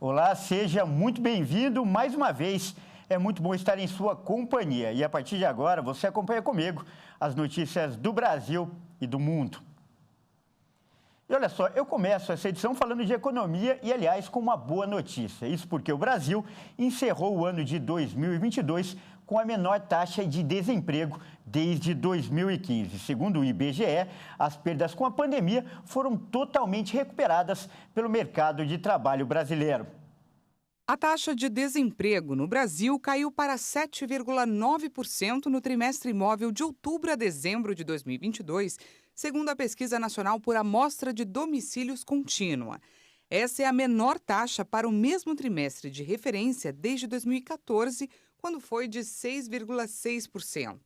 Olá, seja muito bem-vindo mais uma vez. É muito bom estar em sua companhia. E a partir de agora, você acompanha comigo as notícias do Brasil e do mundo. E olha só, eu começo essa edição falando de economia e, aliás, com uma boa notícia. Isso porque o Brasil encerrou o ano de 2022 com a menor taxa de desemprego desde 2015. Segundo o IBGE, as perdas com a pandemia foram totalmente recuperadas pelo mercado de trabalho brasileiro. A taxa de desemprego no Brasil caiu para 7,9% no trimestre imóvel de outubro a dezembro de 2022, segundo a Pesquisa Nacional por Amostra de Domicílios Contínua. Essa é a menor taxa para o mesmo trimestre de referência desde 2014, quando foi de 6,6%.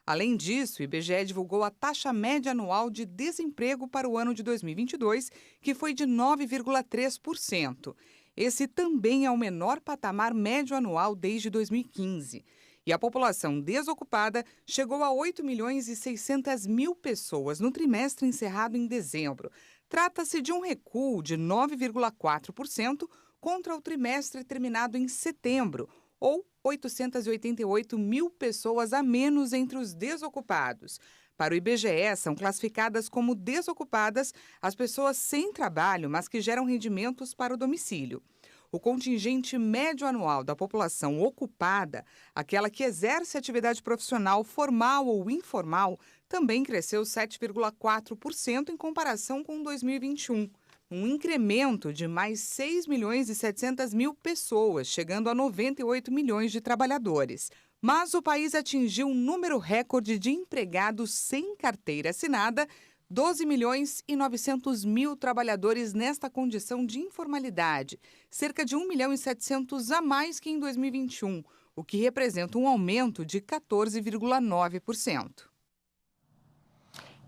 Além disso, o IBGE divulgou a taxa média anual de desemprego para o ano de 2022, que foi de 9,3%. Esse também é o menor patamar médio anual desde 2015. E a população desocupada chegou a 8.600.000 pessoas no trimestre encerrado em dezembro. Trata-se de um recuo de 9,4% contra o trimestre terminado em setembro, ou 888 mil pessoas a menos entre os desocupados. Para o IBGE, são classificadas como desocupadas as pessoas sem trabalho, mas que geram rendimentos para o domicílio. O contingente médio anual da população ocupada, aquela que exerce atividade profissional formal ou informal, também cresceu 7,4% em comparação com 2021. Um incremento de mais 6.700.000 pessoas, chegando a 98 milhões de trabalhadores. Mas o país atingiu um número recorde de empregados sem carteira assinada, 12.900.000 trabalhadores nesta condição de informalidade, cerca de 1.700.000 a mais que em 2021, o que representa um aumento de 14,9%.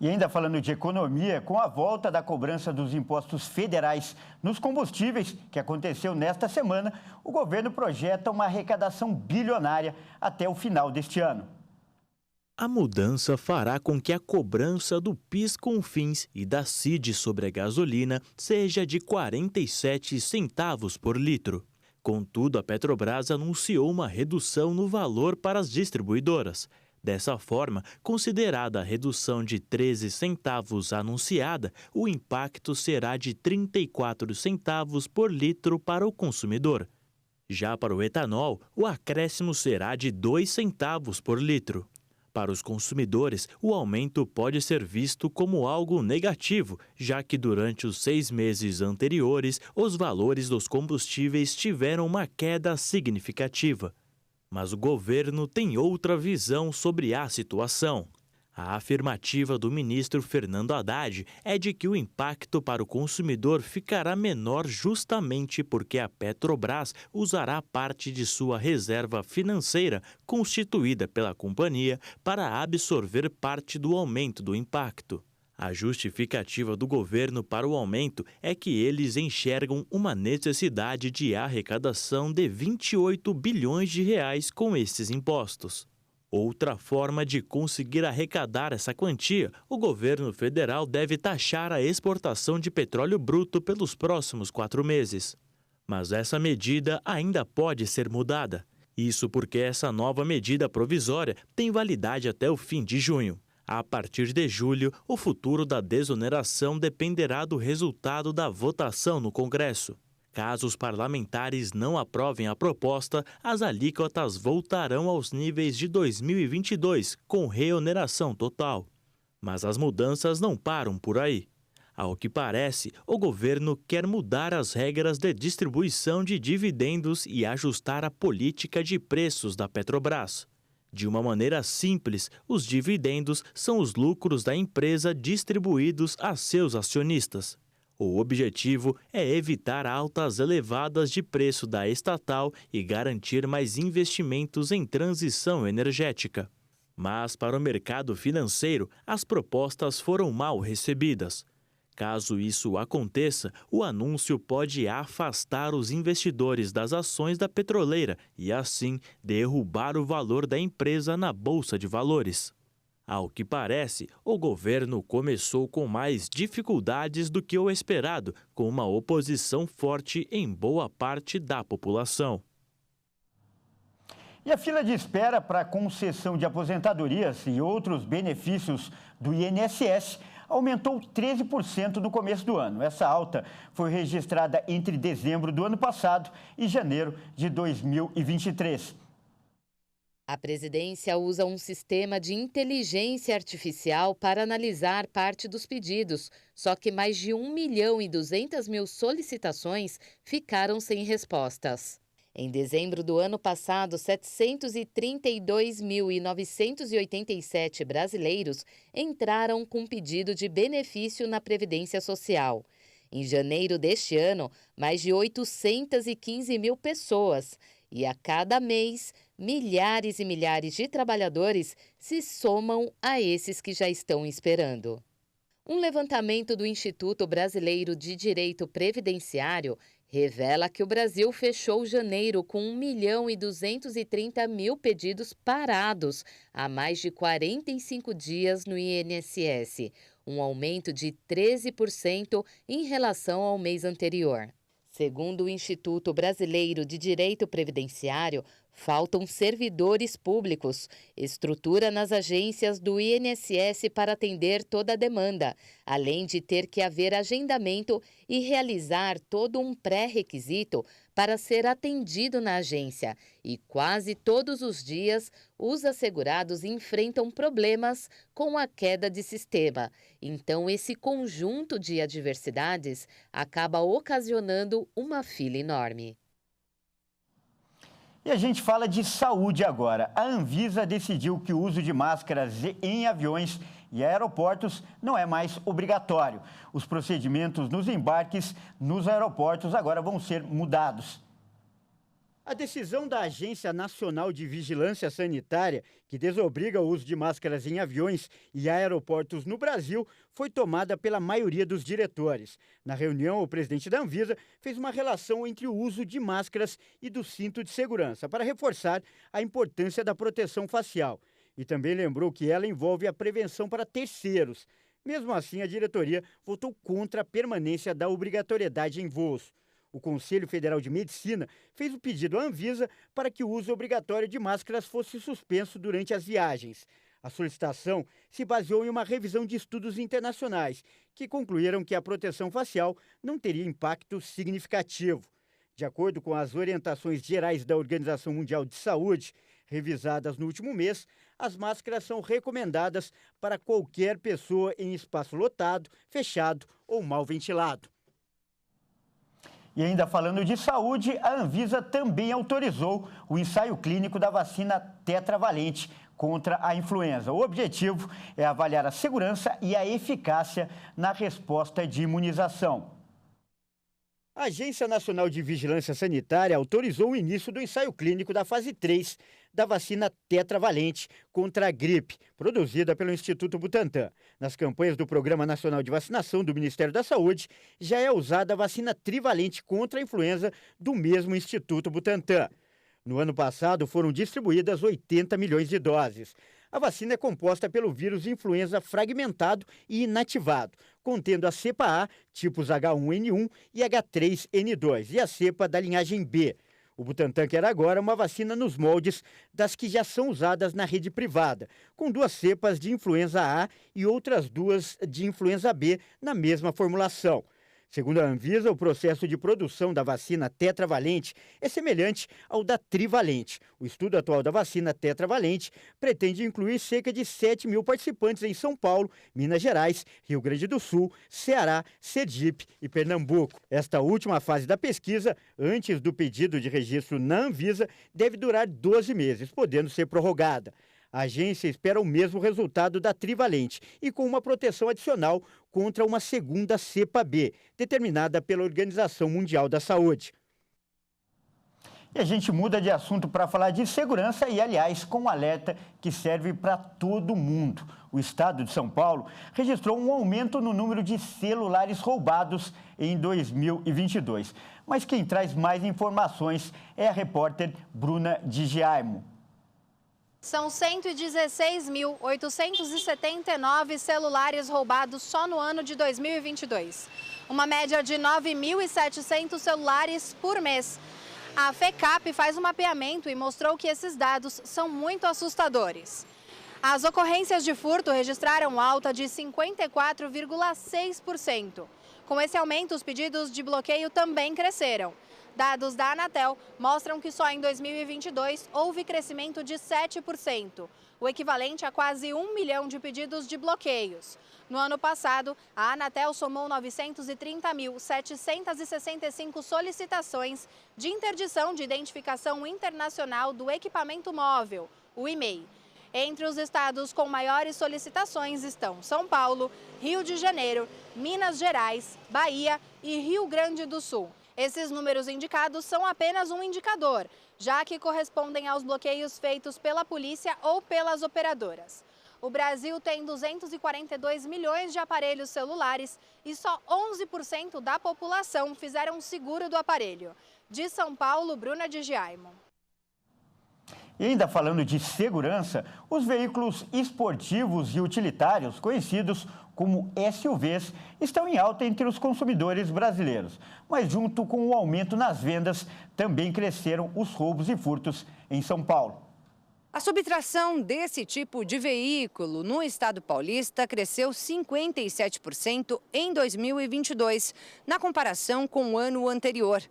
E ainda falando de economia, com a volta da cobrança dos impostos federais nos combustíveis, que aconteceu nesta semana, o governo projeta uma arrecadação bilionária até o final deste ano. A mudança fará com que a cobrança do PIS/COFINS e da CID sobre a gasolina seja de 47 centavos por litro. Contudo, a Petrobras anunciou uma redução no valor para as distribuidoras. Dessa forma, considerada a redução de 13 centavos anunciada, o impacto será de 34 centavos por litro para o consumidor. Já para o etanol, o acréscimo será de 2 centavos por litro. Para os consumidores, o aumento pode ser visto como algo negativo, já que durante os 6 meses anteriores, os valores dos combustíveis tiveram uma queda significativa. Mas o governo tem outra visão sobre a situação. A afirmativa do ministro Fernando Haddad é de que o impacto para o consumidor ficará menor justamente porque a Petrobras usará parte de sua reserva financeira constituída pela companhia para absorver parte do aumento do impacto. A justificativa do governo para o aumento é que eles enxergam uma necessidade de arrecadação de 28 bilhões de reais com esses impostos. Outra forma de conseguir arrecadar essa quantia, o governo federal deve taxar a exportação de petróleo bruto pelos próximos 4 meses. Mas essa medida ainda pode ser mudada. Isso porque essa nova medida provisória tem validade até o fim de junho. A partir de julho, o futuro da desoneração dependerá do resultado da votação no Congresso. Caso os parlamentares não aprovem a proposta, as alíquotas voltarão aos níveis de 2022, com reoneração total. Mas as mudanças não param por aí. Ao que parece, o governo quer mudar as regras de distribuição de dividendos e ajustar a política de preços da Petrobras. De uma maneira simples, os dividendos são os lucros da empresa distribuídos a seus acionistas. O objetivo é evitar altas elevadas de preço da estatal e garantir mais investimentos em transição energética. Mas, para o mercado financeiro, as propostas foram mal recebidas. Caso isso aconteça, o anúncio pode afastar os investidores das ações da petroleira e, assim, derrubar o valor da empresa na Bolsa de Valores. Ao que parece, o governo começou com mais dificuldades do que o esperado, com uma oposição forte em boa parte da população. E a fila de espera para concessão de aposentadorias e outros benefícios do INSS aumentou 13% no começo do ano. Essa alta foi registrada entre dezembro do ano passado e janeiro de 2023. A presidência usa um sistema de inteligência artificial para analisar parte dos pedidos, só que mais de 1.200.000 solicitações ficaram sem respostas. Em dezembro do ano passado, 732.987 brasileiros entraram com pedido de benefício na Previdência Social. Em janeiro deste ano, mais de 815.000 pessoas. E a cada mês, milhares e milhares de trabalhadores se somam a esses que já estão esperando. Um levantamento do Instituto Brasileiro de Direito Previdenciário revela que o Brasil fechou janeiro com 1.230.000 pedidos parados há mais de 45 dias no INSS, um aumento de 13% em relação ao mês anterior. Segundo o Instituto Brasileiro de Direito Previdenciário, faltam servidores públicos, estrutura nas agências do INSS para atender toda a demanda, além de ter que haver agendamento e realizar todo um pré-requisito para ser atendido na agência. E quase todos os dias, os assegurados enfrentam problemas com a queda de sistema. Então, esse conjunto de adversidades acaba ocasionando uma fila enorme. E a gente fala de saúde agora. A Anvisa decidiu que o uso de máscaras em aviões e aeroportos não é mais obrigatório. Os procedimentos nos embarques nos aeroportos agora vão ser mudados. A decisão da Agência Nacional de Vigilância Sanitária, que desobriga o uso de máscaras em aviões e aeroportos no Brasil, foi tomada pela maioria dos diretores. Na reunião, o presidente da Anvisa fez uma relação entre o uso de máscaras e do cinto de segurança, para reforçar a importância da proteção facial. E também lembrou que ela envolve a prevenção para terceiros. Mesmo assim, a diretoria votou contra a permanência da obrigatoriedade em voos. O Conselho Federal de Medicina fez o pedido à Anvisa para que o uso obrigatório de máscaras fosse suspenso durante as viagens. A solicitação se baseou em uma revisão de estudos internacionais, que concluíram que a proteção facial não teria impacto significativo. De acordo com as orientações gerais da Organização Mundial de Saúde, revisadas no último mês, as máscaras são recomendadas para qualquer pessoa em espaço lotado, fechado ou mal ventilado. E ainda falando de saúde, a Anvisa também autorizou o ensaio clínico da vacina tetravalente contra a influenza. O objetivo é avaliar a segurança e a eficácia na resposta de imunização. A Agência Nacional de Vigilância Sanitária autorizou o início do ensaio clínico da fase 3 da vacina tetravalente contra a gripe, produzida pelo Instituto Butantan. Nas campanhas do Programa Nacional de Vacinação do Ministério da Saúde, já é usada a vacina trivalente contra a influenza do mesmo Instituto Butantan. No ano passado, foram distribuídas 80 milhões de doses. A vacina é composta pelo vírus influenza fragmentado e inativado, contendo a cepa A, tipos H1N1 e H3N2, e a cepa da linhagem B. O Butantan quer agora uma vacina nos moldes das que já são usadas na rede privada, com 2 cepas de influenza A e outras 2 de influenza B na mesma formulação. Segundo a Anvisa, o processo de produção da vacina tetravalente é semelhante ao da trivalente. O estudo atual da vacina tetravalente pretende incluir cerca de 7 mil participantes em São Paulo, Minas Gerais, Rio Grande do Sul, Ceará, Sergipe e Pernambuco. Esta última fase da pesquisa, antes do pedido de registro na Anvisa, deve durar 12 meses, podendo ser prorrogada. A agência espera o mesmo resultado da trivalente e com uma proteção adicional contra uma segunda cepa B, determinada pela Organização Mundial da Saúde. E a gente muda de assunto para falar de segurança e, aliás, com um alerta que serve para todo mundo. O estado de São Paulo registrou um aumento no número de celulares roubados em 2022. Mas quem traz mais informações é a repórter Bruna Di Giaimo. São 116.879 celulares roubados só no ano de 2022. Uma média de 9.700 celulares por mês. A FECAP faz um mapeamento e mostrou que esses dados são muito assustadores. As ocorrências de furto registraram alta de 54,6%. Com esse aumento, os pedidos de bloqueio também cresceram. Dados da Anatel mostram que só em 2022 houve crescimento de 7%, o equivalente a quase 1 milhão de pedidos de bloqueios. No ano passado, a Anatel somou 930.765 solicitações de interdição de identificação internacional do equipamento móvel, o IMEI. Entre os estados com maiores solicitações estão São Paulo, Rio de Janeiro, Minas Gerais, Bahia e Rio Grande do Sul. Esses números indicados são apenas um indicador, já que correspondem aos bloqueios feitos pela polícia ou pelas operadoras. O Brasil tem 242 milhões de aparelhos celulares e só 11% da população fizeram seguro do aparelho. De São Paulo, Bruna de Giaimo. E ainda falando de segurança, os veículos esportivos e utilitários, conhecidos como SUVs, estão em alta entre os consumidores brasileiros. Mas junto com o aumento nas vendas, também cresceram os roubos e furtos em São Paulo. A subtração desse tipo de veículo no estado paulista cresceu 57% em 2022, na comparação com o ano anterior.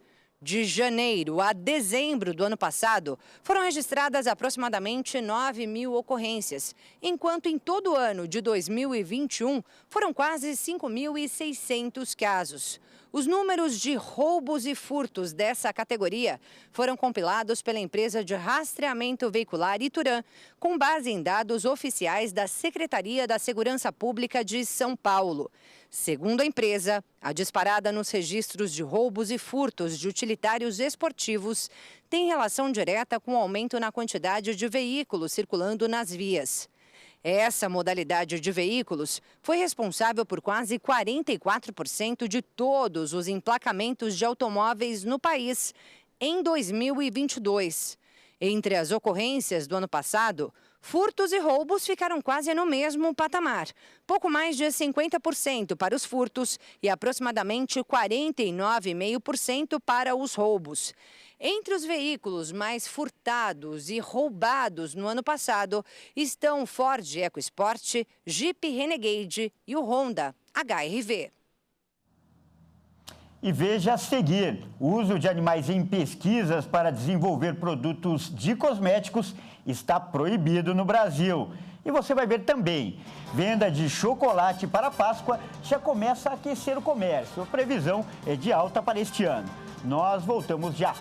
De janeiro a dezembro do ano passado, foram registradas aproximadamente 9.000 ocorrências, enquanto em todo o ano de 2021 foram quase 5.600 casos. Os números de roubos e furtos dessa categoria foram compilados pela empresa de rastreamento veicular Ituran, com base em dados oficiais da Secretaria da Segurança Pública de São Paulo. Segundo a empresa, a disparada nos registros de roubos e furtos de utilitários esportivos tem relação direta com o aumento na quantidade de veículos circulando nas vias. Essa modalidade de veículos foi responsável por quase 44% de todos os emplacamentos de automóveis no país em 2022. Entre as ocorrências do ano passado, furtos e roubos ficaram quase no mesmo patamar, pouco mais de 50% para os furtos e aproximadamente 49,5% para os roubos. Entre os veículos mais furtados e roubados no ano passado estão o Ford EcoSport, Jeep Renegade e o Honda HR-V. E veja a seguir, o uso de animais em pesquisas para desenvolver produtos de cosméticos está proibido no Brasil. E você vai ver também, venda de chocolate para a Páscoa já começa a aquecer o comércio. A previsão é de alta para este ano. Nós voltamos já.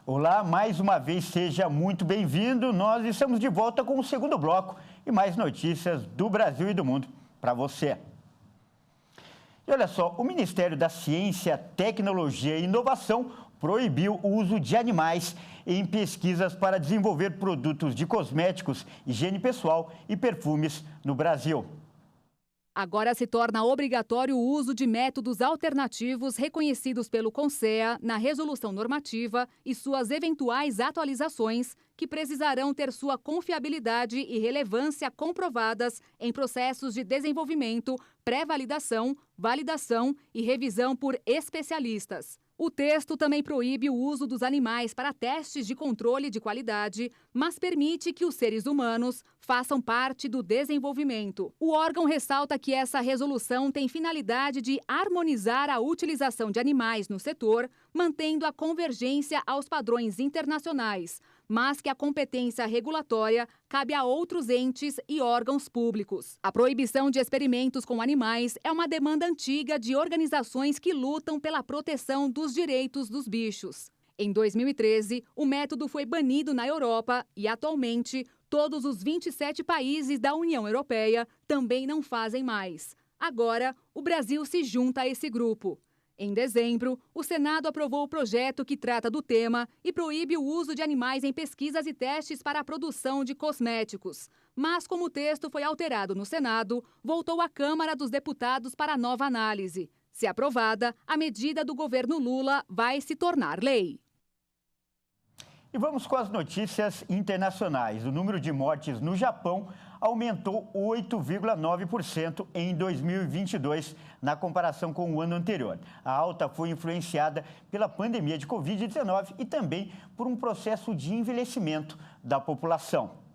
Olá, mais uma vez seja muito bem-vindo. Nós estamos de volta com o segundo bloco e mais notícias do Brasil e do mundo para você. E olha só, o Ministério da Ciência, Tecnologia e Inovação proibiu o uso de animais em pesquisas para desenvolver produtos de cosméticos, higiene pessoal e perfumes no Brasil. Agora se torna obrigatório o uso de métodos alternativos reconhecidos pelo CONSEA na resolução normativa e suas eventuais atualizações, que precisarão ter sua confiabilidade e relevância comprovadas em processos de desenvolvimento, pré-validação, validação e revisão por especialistas. O texto também proíbe o uso dos animais para testes de controle de qualidade, mas permite que os seres humanos façam parte do desenvolvimento. O órgão ressalta que essa resolução tem finalidade de harmonizar a utilização de animais no setor, mantendo a convergência aos padrões internacionais, mas que a competência regulatória cabe a outros entes e órgãos públicos. A proibição de experimentos com animais é uma demanda antiga de organizações que lutam pela proteção dos direitos dos bichos. Em 2013, o método foi banido na Europa e, atualmente, todos os 27 países da União Europeia também não fazem mais. Agora, o Brasil se junta a esse grupo. Em dezembro, o Senado aprovou o projeto que trata do tema e proíbe o uso de animais em pesquisas e testes para a produção de cosméticos. Mas, como o texto foi alterado no Senado, voltou à Câmara dos Deputados para nova análise. Se aprovada, a medida do governo Lula vai se tornar lei. E vamos com as notícias internacionais. O número de mortes no Japão aumentou 8,9% em 2022, na comparação com o ano anterior. A alta foi influenciada pela pandemia de Covid-19 e também por um processo de envelhecimento da população.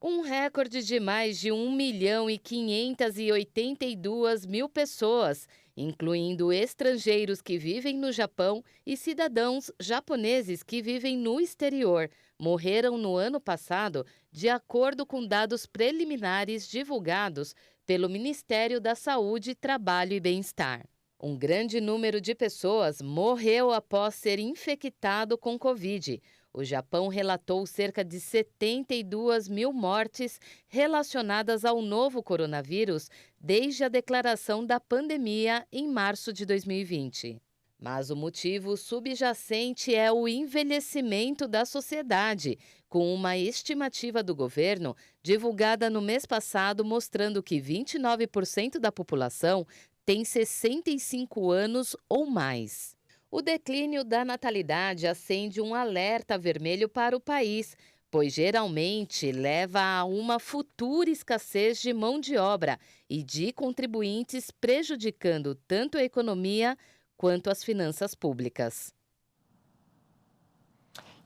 Um recorde de mais de 1.582.000 pessoas, incluindo estrangeiros que vivem no Japão e cidadãos japoneses que vivem no exterior, morreram no ano passado, de acordo com dados preliminares divulgados pelo Ministério da Saúde, Trabalho e Bem-Estar. Um grande número de pessoas morreu após ser infectado com Covid. O Japão relatou cerca de 72.000 mortes relacionadas ao novo coronavírus desde a declaração da pandemia em março de 2020. Mas o motivo subjacente é o envelhecimento da sociedade, com uma estimativa do governo divulgada no mês passado mostrando que 29% da população tem 65 anos ou mais. O declínio da natalidade acende um alerta vermelho para o país, pois geralmente leva a uma futura escassez de mão de obra e de contribuintes, prejudicando tanto a economia quanto as finanças públicas.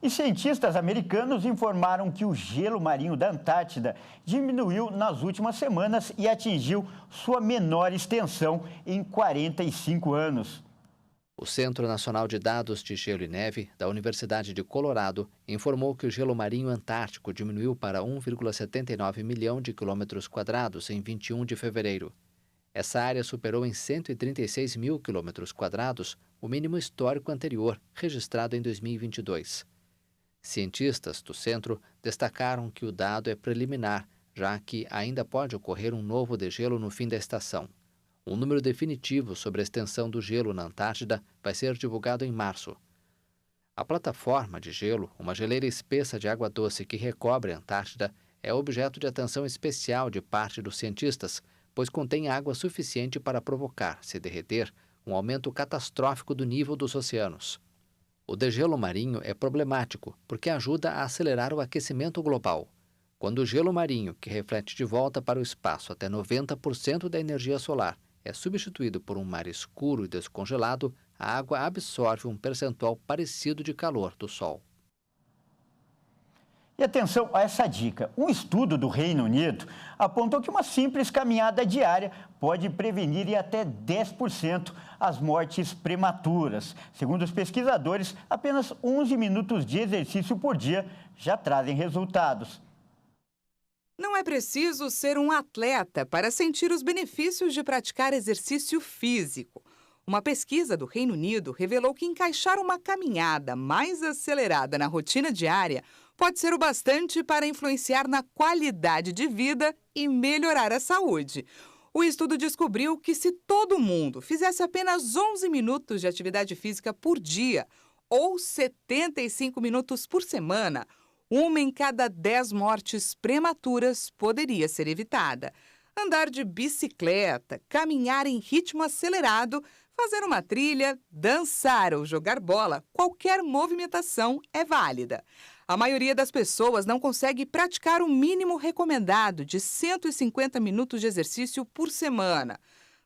E cientistas americanos informaram que o gelo marinho da Antártida diminuiu nas últimas semanas e atingiu sua menor extensão em 45 anos. O Centro Nacional de Dados de Gelo e Neve, da Universidade de Colorado, informou que o gelo marinho antártico diminuiu para 1,79 milhão de quilômetros quadrados em 21 de fevereiro. Essa área superou em 136 mil quilômetros quadrados o mínimo histórico anterior, registrado em 2022. Cientistas do centro destacaram que o dado é preliminar, já que ainda pode ocorrer um novo degelo no fim da estação. Um número definitivo sobre a extensão do gelo na Antártida vai ser divulgado em março. A plataforma de gelo, uma geleira espessa de água doce que recobre a Antártida, é objeto de atenção especial de parte dos cientistas, pois contém água suficiente para provocar, se derreter, um aumento catastrófico do nível dos oceanos. O degelo marinho é problemático porque ajuda a acelerar o aquecimento global. Quando o gelo marinho, que reflete de volta para o espaço até 90% da energia solar, é substituído por um mar escuro e descongelado, a água absorve um percentual parecido de calor do Sol. E atenção a essa dica. Um estudo do Reino Unido apontou que uma simples caminhada diária pode prevenir em até 10% as mortes prematuras. Segundo os pesquisadores, apenas 11 minutos de exercício por dia já trazem resultados. Não é preciso ser um atleta para sentir os benefícios de praticar exercício físico. Uma pesquisa do Reino Unido revelou que encaixar uma caminhada mais acelerada na rotina diária pode ser o bastante para influenciar na qualidade de vida e melhorar a saúde. O estudo descobriu que se todo mundo fizesse apenas 11 minutos de atividade física por dia, ou 75 minutos por semana, 1 em cada 10 mortes prematuras poderia ser evitada. Andar de bicicleta, caminhar em ritmo acelerado, fazer uma trilha, dançar ou jogar bola, qualquer movimentação é válida. A maioria das pessoas não consegue praticar o mínimo recomendado de 150 minutos de exercício por semana.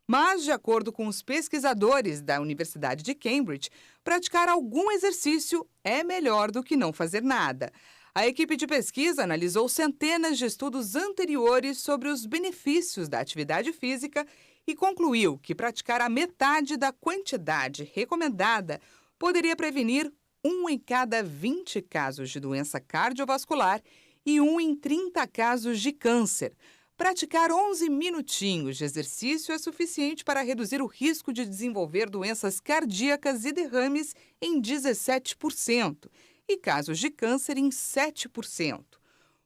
Mas, de acordo com os pesquisadores da Universidade de Cambridge, praticar algum exercício é melhor do que não fazer nada. A equipe de pesquisa analisou centenas de estudos anteriores sobre os benefícios da atividade física e concluiu que praticar a metade da quantidade recomendada poderia prevenir 1 em cada 20 casos de doença cardiovascular e 1 em 30 casos de câncer. Praticar 11 minutinhos de exercício é suficiente para reduzir o risco de desenvolver doenças cardíacas e derrames em 17%. E casos de câncer em 7%.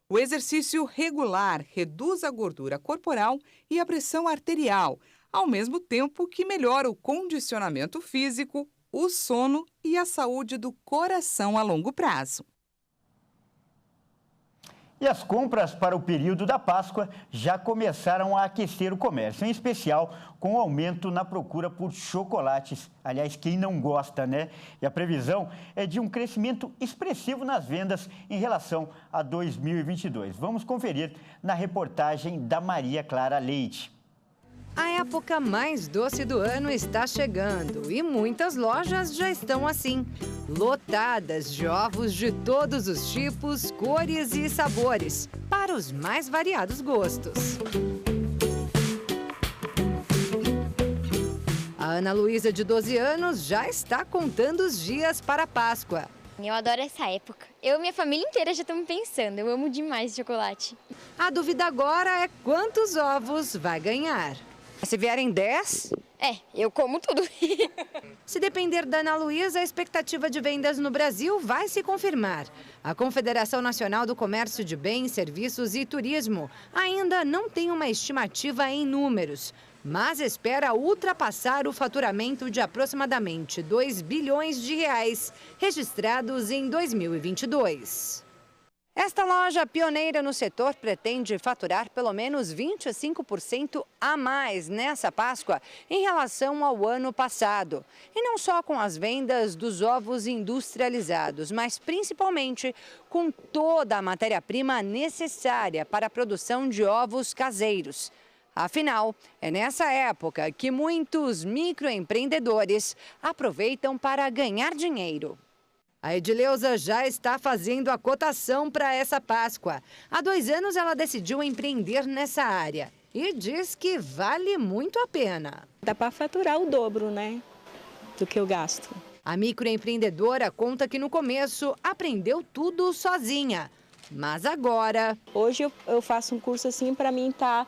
O exercício regular reduz a gordura corporal e a pressão arterial, ao mesmo tempo que melhora o condicionamento físico, o sono e a saúde do coração a longo prazo. E as compras para o período da Páscoa já começaram a aquecer o comércio, em especial com o aumento na procura por chocolates. Aliás, quem não gosta, né? E a previsão é de um crescimento expressivo nas vendas em relação a 2022. Vamos conferir na reportagem da Maria Clara Leite. A época mais doce do ano está chegando e muitas lojas já estão assim, lotadas de ovos de todos os tipos, cores e sabores, para os mais variados gostos. A Ana Luísa, de 12 anos, já está contando os dias para a Páscoa. Eu adoro essa época. Eu e minha família inteira já estamos pensando. Eu amo demais chocolate. A dúvida agora é quantos ovos vai ganhar. Se vierem 10... eu como tudo. Se depender da Ana Luísa, a expectativa de vendas no Brasil vai se confirmar. A Confederação Nacional do Comércio de Bens, Serviços e Turismo ainda não tem uma estimativa em números, mas espera ultrapassar o faturamento de aproximadamente 2 bilhões de reais registrados em 2022. Esta loja pioneira no setor pretende faturar pelo menos 25% a mais nessa Páscoa em relação ao ano passado. E não só com as vendas dos ovos industrializados, mas principalmente com toda a matéria-prima necessária para a produção de ovos caseiros. Afinal, é nessa época que muitos microempreendedores aproveitam para ganhar dinheiro. A Edileuza já está fazendo a cotação para essa Páscoa. Há 2 anos ela decidiu empreender nessa área e diz que vale muito a pena. Dá para faturar o dobro, né, do que eu gasto. A microempreendedora conta que no começo aprendeu tudo sozinha. Mas agora... Hoje eu faço um curso assim para mim estar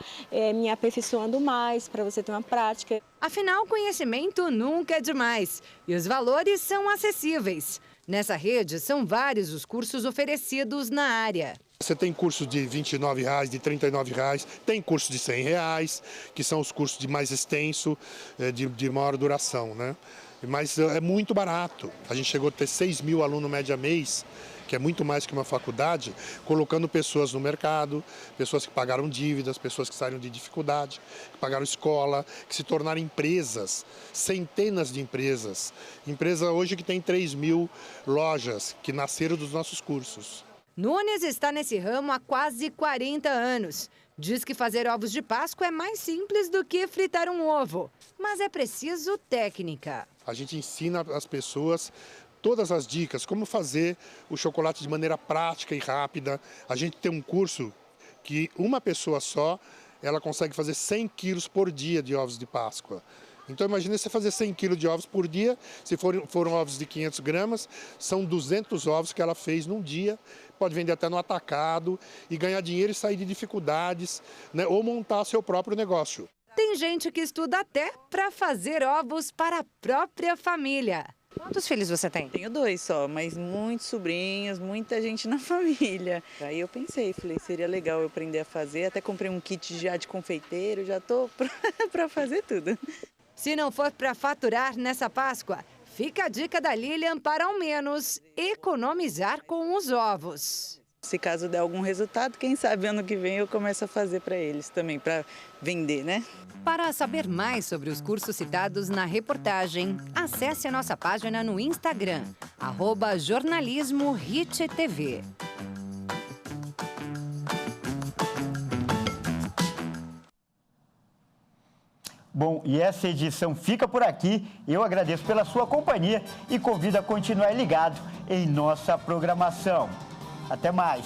me aperfeiçoando mais, para você ter uma prática. Afinal, conhecimento nunca é demais e os valores são acessíveis. Nessa rede, são vários os cursos oferecidos na área. Você tem curso de R$ 29,00, de R$ 39,00, tem curso de R$ 100,00, que são os cursos de mais extenso, de maior duração, né? Mas é muito barato. A gente chegou a ter 6 mil alunos média mês, que é muito mais que uma faculdade, colocando pessoas no mercado, pessoas que pagaram dívidas, pessoas que saíram de dificuldade, que pagaram escola, que se tornaram empresas, centenas de empresas. Empresa hoje que tem 3 mil lojas que nasceram dos nossos cursos. Nunes está nesse ramo há quase 40 anos. Diz que fazer ovos de Páscoa é mais simples do que fritar um ovo, mas é preciso técnica. A gente ensina as pessoas todas as dicas, como fazer o chocolate de maneira prática e rápida. A gente tem um curso que uma pessoa só, ela consegue fazer 100 quilos por dia de ovos de Páscoa. Então imagine você fazer 100 quilos de ovos por dia, se foram ovos de 500 gramas, são 200 ovos que ela fez num dia, pode vender até no atacado e ganhar dinheiro e sair de dificuldades, né? Ou montar seu próprio negócio. Tem gente que estuda até para fazer ovos para a própria família. Quantos filhos você tem? Tenho 2 só, mas muitos sobrinhos, muita gente na família. Aí eu falei, seria legal eu aprender a fazer, até comprei um kit já de confeiteiro, já tô para fazer tudo. Se não for para faturar nessa Páscoa, fica a dica da Lilian para ao menos economizar com os ovos. Se caso der algum resultado, quem sabe ano que vem eu começo a fazer para eles também, para vender, né? Para saber mais sobre os cursos citados na reportagem, acesse a nossa página no Instagram, @jornalismohittv. Bom, e essa edição fica por aqui. Eu agradeço pela sua companhia e convido a continuar ligado em nossa programação. Até mais!